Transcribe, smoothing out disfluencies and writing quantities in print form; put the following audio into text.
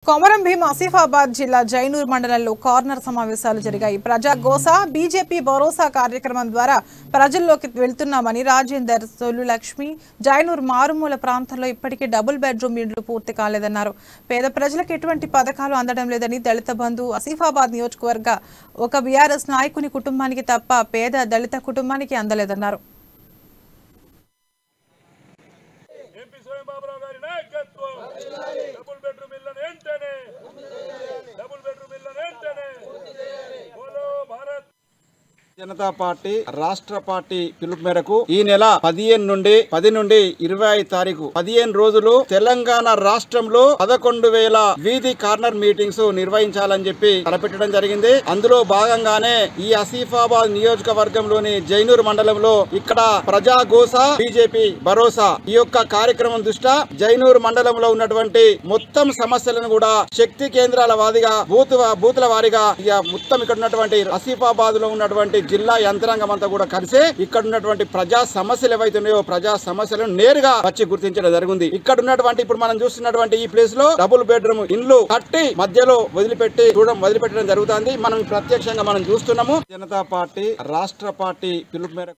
కొమరం భీం ఆసిఫాబాద్ జిల్లా జైనూర్ మండలంలో కార్నర్ సమావేశాలు జరిగాయి. ప్రజా గోసా బీజేపీ భరోసా కార్యక్రమం ద్వారా ప్రజల్లోకి వెళ్తున్నామని రాజేందర్, సోలు లక్ష్మి జైనూర్ మారుమూల ప్రాంతంలో ఇప్పటికీ డబుల్ బెడ్రూమ్ ఇండ్లు పూర్తి కాలేదన్నారు. పేద ప్రజలకు ఎటువంటి పథకాలు అందడం లేదని, దళిత బంధు ఆసిఫాబాద్ నియోజకవర్గ ఒక బీఆర్ఎస్ నాయకుని కుటుంబానికి తప్ప పేద దళిత కుటుంబానికి అందలేదన్నారు. జనతా పార్టీ రాష్ట్ర పార్టీ పిలుపు మేరకు ఈ నెల 10 నుండి 25 తారీఖు 15 రోజులు తెలంగాణ రాష్ట్రంలో 11,000 వీధి కార్నర్ మీటింగ్స్ నిర్వహించాలని చెప్పి తలపెట్టడం జరిగింది. అందులో భాగంగానే ఈ ఆసిఫాబాద్ నియోజకవర్గంలోని జైనూర్ మండలంలో ఇక్కడ ప్రజా గోసా బీజేపీ భరోసా ఈ యొక్క కార్యక్రమం దృష్ట్యా జైనూర్ మండలంలో ఉన్నటువంటి మొత్తం సమస్యలను కూడా శక్తి కేంద్రాల వారీగా బూతుల వారీగా మొత్తం ఇక్కడ ఉన్నటువంటి ఆసిఫాబాద్ లో ఉన్నటువంటి జిల్లా యంత్రాంగం అంతా కూడా కలిసి ఇక్కడ ఉన్నటువంటి ప్రజా సమస్యలు ఏవైతే ఉన్నాయో ప్రజా సమస్యలను నేరుగా వచ్చి గుర్తించడం జరిగింది. ఇక్కడ ఉన్నటువంటి ఇప్పుడు మనం చూస్తున్నటువంటి ఈ ప్లేస్ లో డబుల్ బెడ్రూమ్ ఇండ్లు కట్టి మధ్యలో వదిలిపెట్టడం జరుగుతుంది. మనం ప్రత్యక్షంగా మనం చూస్తున్నాము. జనతా పార్టీ రాష్ట్ర పార్టీ పిలుపు మేరకు